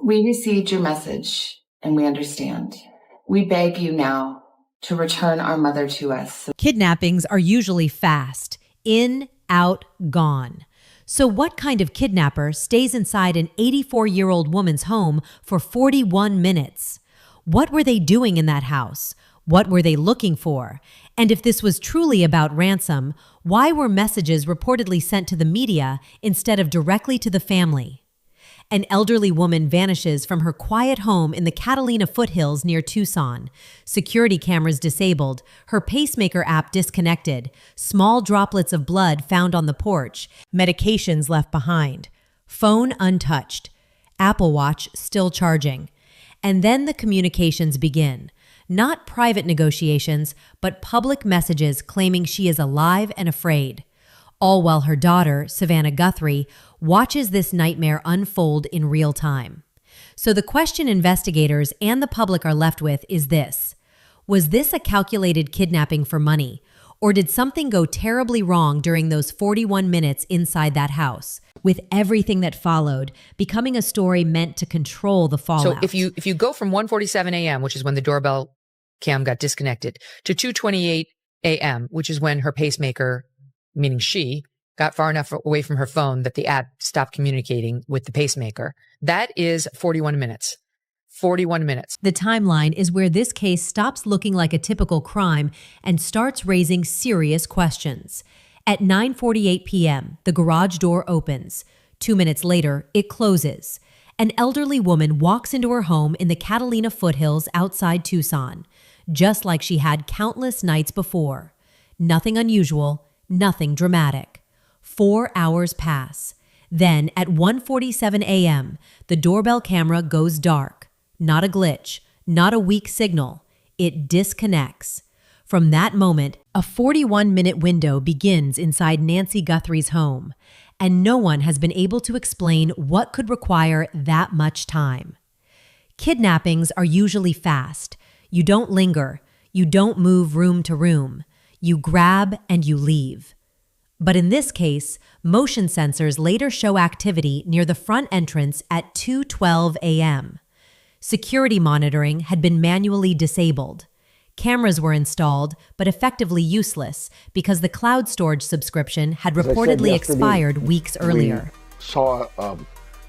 We received your message and we understand. We beg you now to return our mother to us. Kidnappings are usually fast. In, out, gone. So what kind of kidnapper stays inside an 84-year-old woman's home for 41 minutes? What were they doing in that house? What were they looking for? And if this was truly about ransom, why were messages reportedly sent to the media instead of directly to the family? An elderly woman vanishes from her quiet home in the Catalina foothills near Tucson. Security cameras disabled, her pacemaker app disconnected, small droplets of blood found on the porch, medications left behind, phone untouched, Apple Watch still charging. And then the communications begin. Not private negotiations, but public messages claiming she is alive and afraid. All while her daughter, Savannah Guthrie, watches this nightmare unfold in real time. So the question investigators and the public are left with is this: was this a calculated kidnapping for money, or did something go terribly wrong during those 41 minutes inside that house, with everything that followed becoming a story meant to control the fallout? So if you go from 1:47 a.m., which is when the doorbell cam got disconnected, to 2:28 a.m., which is when her pacemaker, meaning she, got far enough away from her phone that the app stopped communicating with the pacemaker. That is 41 minutes. 41 minutes. The timeline is where this case stops looking like a typical crime and starts raising serious questions. At 9:48 p.m., the garage door opens. 2 minutes later, it closes. An elderly woman walks into her home in the Catalina foothills outside Tucson, just like she had countless nights before. Nothing unusual, nothing dramatic. 4 hours pass. Then, at 1:47 a.m., the doorbell camera goes dark. Not a glitch, not a weak signal. It disconnects. From that moment, a 41-minute window begins inside Nancy Guthrie's home, and no one has been able to explain what could require that much time. Kidnappings are usually fast. You don't linger. You don't move room to room. You grab and you leave. But in this case, motion sensors later show activity near the front entrance at 2:12 a.m. Security monitoring had been manually disabled. Cameras were installed, but effectively useless because the cloud storage subscription had reportedly expired weeks earlier. We saw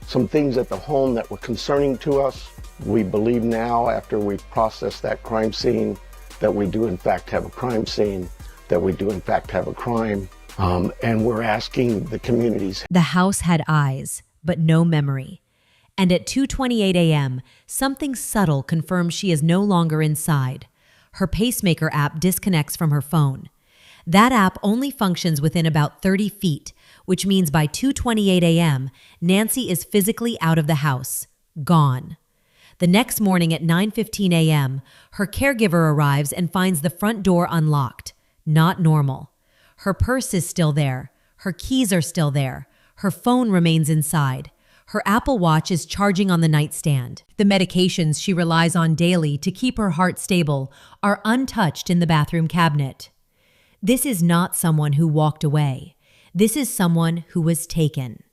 some things at the home that were concerning to us. We believe now, after we've processed that crime scene, that we do in fact have a crime scene, that we do in fact have a crime. And we're asking the communities. The house had eyes, but no memory. And at 2:28 a.m., something subtle confirms she is no longer inside. Her pacemaker app disconnects from her phone. That app only functions within about 30 feet, which means by 2:28 a.m., Nancy is physically out of the house, gone. The next morning at 9:15 a.m., her caregiver arrives and finds the front door unlocked. Not normal. Her purse is still there. Her keys are still there. Her phone remains inside. Her Apple Watch is charging on the nightstand. The medications she relies on daily to keep her heart stable are untouched in the bathroom cabinet. This is not someone who walked away. This is someone who was taken.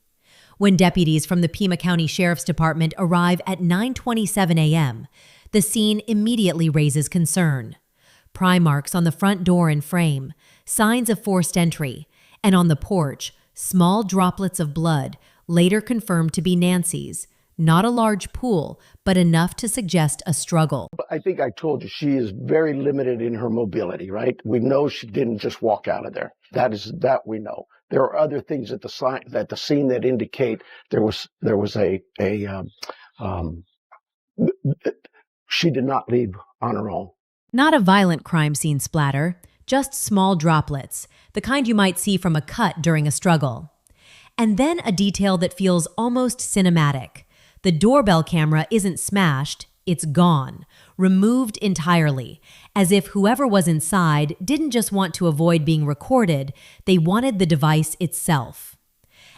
When deputies from the Pima County Sheriff's Department arrive at 9:27 a.m., the scene immediately raises concern. Pry marks on the front door and frame, signs of forced entry, and on the porch, small droplets of blood, later confirmed to be Nancy's. Not a large pool, but enough to suggest a struggle. I think I told you, she is very limited in her mobility, right? We know she didn't just walk out of there. That we know. There are other things at the scene that indicate she did not leave on her own. Not a violent crime scene splatter, just small droplets, the kind you might see from a cut during a struggle. And then a detail that feels almost cinematic. The doorbell camera isn't smashed, it's gone, removed entirely, as if whoever was inside didn't just want to avoid being recorded, they wanted the device itself.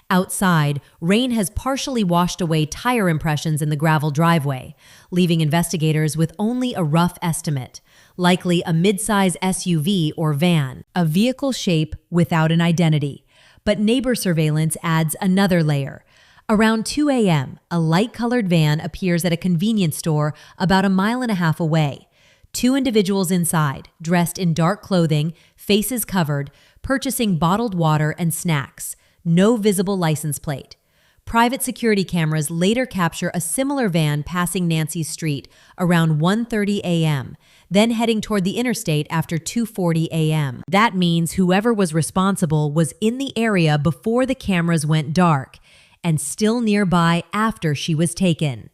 Outside, rain has partially washed away tire impressions in the gravel driveway, leaving investigators with only a rough estimate, likely a mid-size SUV or van, a vehicle shape without an identity. But neighbor surveillance adds another layer, Around 2 a.m., a light-colored van appears at a convenience store about a mile and a half away. Two individuals inside, dressed in dark clothing, faces covered, purchasing bottled water and snacks. No visible license plate. Private security cameras later capture a similar van passing Nancy's street around 1:30 a.m., then heading toward the interstate after 2:40 a.m. That means whoever was responsible was in the area before the cameras went dark and still nearby after she was taken.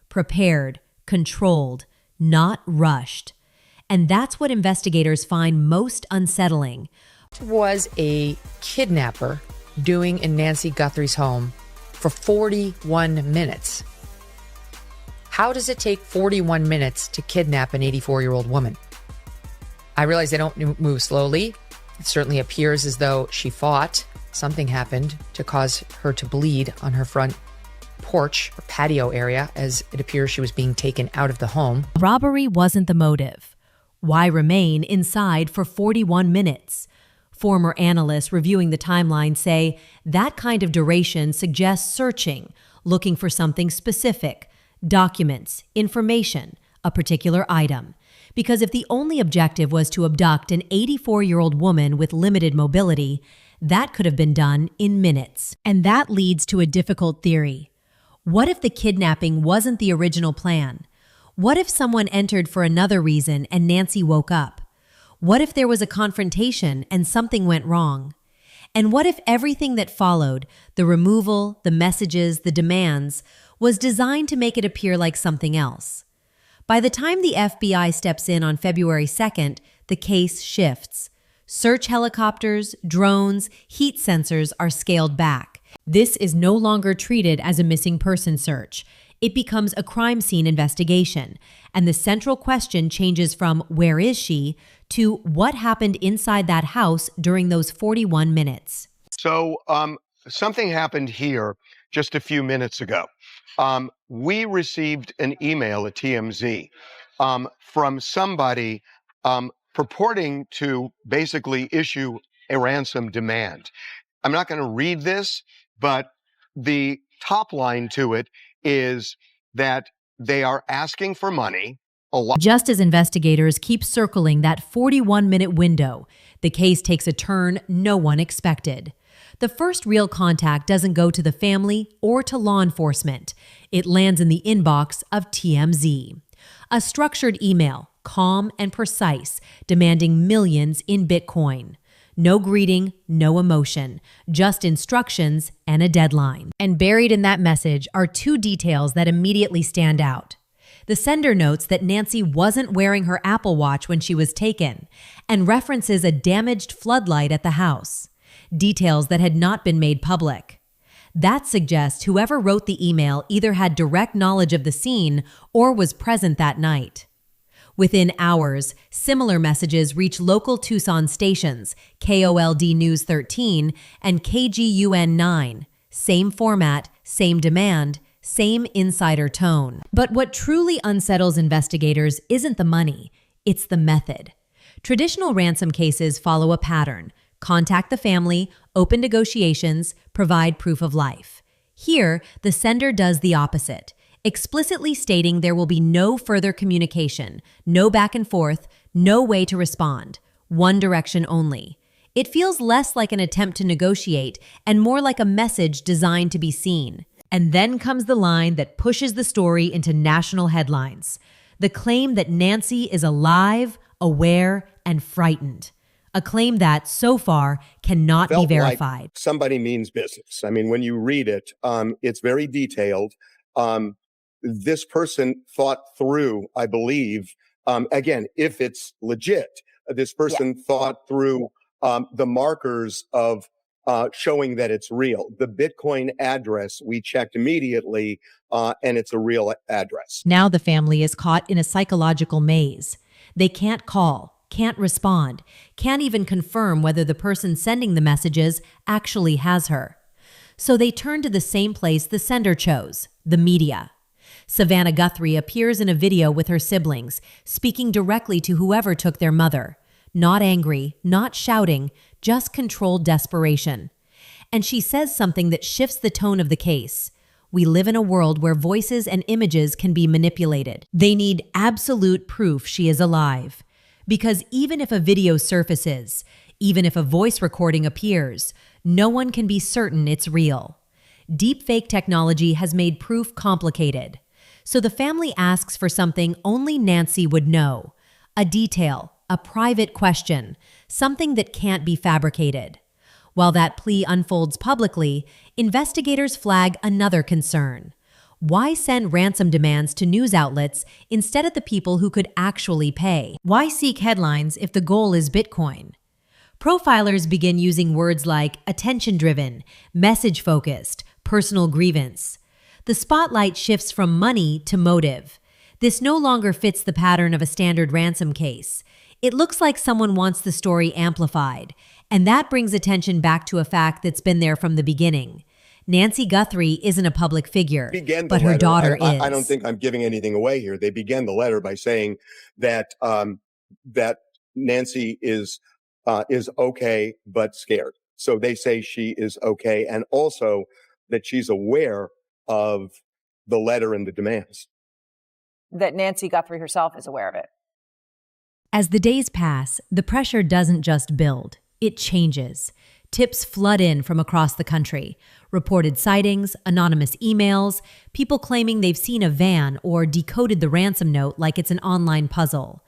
Prepared, controlled, not rushed. And that's what investigators find most unsettling. Was a kidnapper doing in Nancy Guthrie's home for 41 minutes? How does it take 41 minutes to kidnap an 84-year-old woman? I realize they don't move slowly. It certainly appears as though she fought. Something happened to cause her to bleed on her front porch or patio area, as it appears she was being taken out of the home. Robbery wasn't the motive. Why remain inside for 41 minutes? Former analysts reviewing the timeline say that kind of duration suggests searching, looking for something specific, documents, information, a particular item. Because if the only objective was to abduct an 84-year-old woman with limited mobility, that could have been done in minutes. And that leads to a difficult theory. What if the kidnapping wasn't the original plan? What if someone entered for another reason and Nancy woke up? What if there was a confrontation and something went wrong? And what if everything that followed, the removal, the messages, the demands, was designed to make it appear like something else? By the time the FBI steps in on February 2nd, the case shifts. Search helicopters, drones, heat sensors are scaled back. This is no longer treated as a missing person search. It becomes a crime scene investigation, and the central question changes from where is she to what happened inside that house during those 41 minutes. So something happened here just a few minutes ago. We received an email at TMZ from somebody purporting to basically issue a ransom demand. I'm not going to read this, but the top line to it is that they are asking for money. Just as investigators keep circling that 41-minute window, the case takes a turn no one expected. The first real contact doesn't go to the family or to law enforcement. It lands in the inbox of TMZ. A structured email, calm and precise, demanding millions in Bitcoin. No greeting, no emotion, just instructions and a deadline. And buried in that message are two details that immediately stand out. The sender notes that Nancy wasn't wearing her Apple Watch when she was taken and references a damaged floodlight at the house, details that had not been made public. That suggests whoever wrote the email either had direct knowledge of the scene or was present that night. Within hours, similar messages reach local Tucson stations, KOLD News 13 and KGUN 9. Same format, same demand, same insider tone. But what truly unsettles investigators isn't the money, it's the method. Traditional ransom cases follow a pattern: contact the family, open negotiations, provide proof of life. Here, the sender does the opposite, explicitly stating there will be no further communication, no back and forth, no way to respond, one direction only. It feels less like an attempt to negotiate and more like a message designed to be seen. And then comes the line that pushes the story into national headlines: the claim that Nancy is alive, aware, and frightened. A claim that, so far, cannot be verified. Like somebody means business. I mean, when you read it, it's very detailed. This person thought through, I believe, again, if it's legit, this person thought through the markers of showing that it's real. The Bitcoin address, we checked immediately, and it's a real address. Now the family is caught in a psychological maze. They can't call, can't respond, can't even confirm whether the person sending the messages actually has her. So they turn to the same place the sender chose, the media. Savannah Guthrie appears in a video with her siblings, speaking directly to whoever took their mother. Not angry, not shouting, just controlled desperation. And she says something that shifts the tone of the case. We live in a world where voices and images can be manipulated. They need absolute proof she is alive. Because even if a video surfaces, even if a voice recording appears, no one can be certain it's real. Deepfake technology has made proof complicated. So the family asks for something only Nancy would know, a detail, a private question, something that can't be fabricated. While that plea unfolds publicly, investigators flag another concern. Why send ransom demands to news outlets instead of the people who could actually pay? Why seek headlines if the goal is Bitcoin? Profilers begin using words like attention-driven, message-focused, personal grievance. The spotlight shifts from money to motive. This no longer fits the pattern of a standard ransom case. It looks like someone wants the story amplified, and that brings attention back to a fact that's been there from the beginning. Nancy Guthrie isn't a public figure, but her daughter is. I don't think I'm giving anything away here. They began the letter by saying that that Nancy is okay but scared. So they say she is okay, and also that she's aware of the letter and the demands. That Nancy Guthrie herself is aware of it. As the days pass, the pressure doesn't just build, it changes. Tips flood in from across the country. Reported sightings, anonymous emails, people claiming they've seen a van or decoded the ransom note like it's an online puzzle.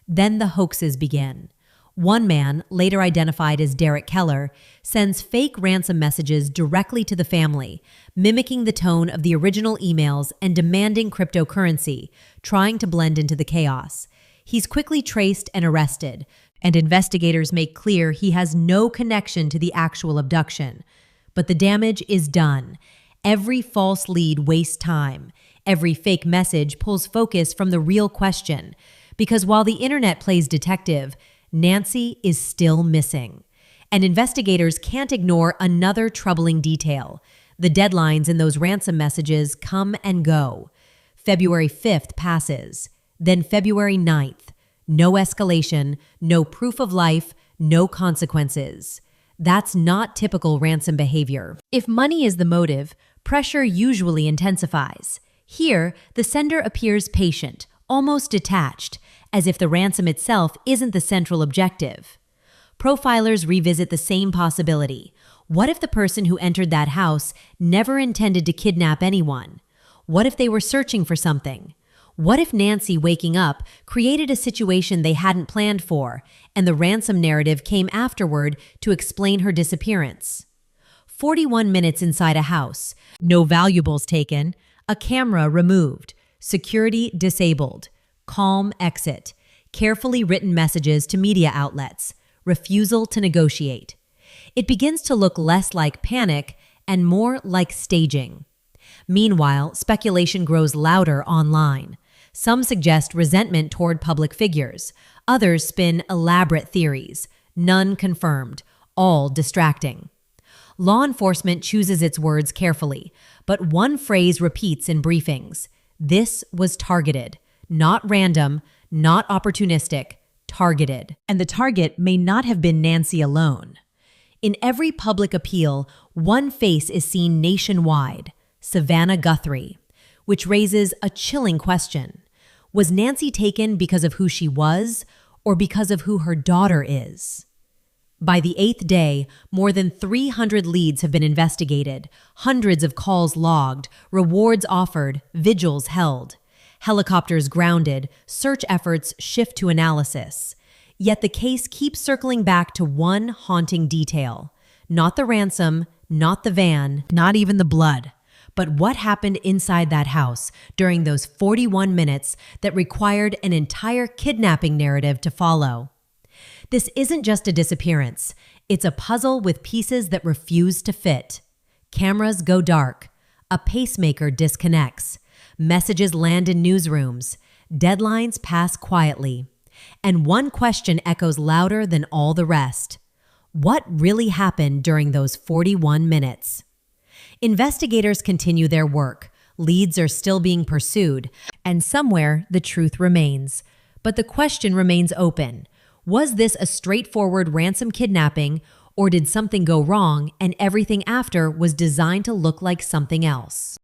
Then the hoaxes begin. One man, later identified as Derek Keller, sends fake ransom messages directly to the family, mimicking the tone of the original emails and demanding cryptocurrency, trying to blend into the chaos. He's quickly traced and arrested, and investigators make clear he has no connection to the actual abduction. But the damage is done. Every false lead wastes time. Every fake message pulls focus from the real question. Because while the internet plays detective, Nancy is still missing. And investigators can't ignore another troubling detail. The deadlines in those ransom messages come and go. February 5th passes. Then February 9th. No escalation, no proof of life, no consequences. That's not typical ransom behavior. If money is the motive, pressure usually intensifies. Here, the sender appears patient, almost detached, as if the ransom itself isn't the central objective. Profilers revisit the same possibility. What if the person who entered that house never intended to kidnap anyone? What if they were searching for something? What if Nancy waking up created a situation they hadn't planned for, and the ransom narrative came afterward to explain her disappearance? 41 minutes inside a house, no valuables taken, a camera removed, security disabled, calm exit, carefully written messages to media outlets, refusal to negotiate. It begins to look less like panic and more like staging. Meanwhile, speculation grows louder online. Some suggest resentment toward public figures. Others spin elaborate theories, none confirmed, all distracting. Law enforcement chooses its words carefully, but one phrase repeats in briefings. This was targeted, not random, not opportunistic, targeted. And the target may not have been Nancy alone. In every public appeal, one face is seen nationwide, Savannah Guthrie, which raises a chilling question. Was Nancy taken because of who she was or because of who her daughter is? By the 8th day, more than 300 leads have been investigated, hundreds of calls logged, rewards offered, vigils held. Helicopters grounded, search efforts shift to analysis. Yet the case keeps circling back to one haunting detail. Not the ransom, not the van, not even the blood. But what happened inside that house during those 41 minutes that required an entire kidnapping narrative to follow? This isn't just a disappearance. It's a puzzle with pieces that refuse to fit. Cameras go dark. A pacemaker disconnects. Messages land in newsrooms. Deadlines pass quietly. And one question echoes louder than all the rest. What really happened during those 41 minutes? Investigators continue their work. Leads are still being pursued, and somewhere the truth remains. But the question remains open. Was this a straightforward ransom kidnapping, or did something go wrong and everything after was designed to look like something else?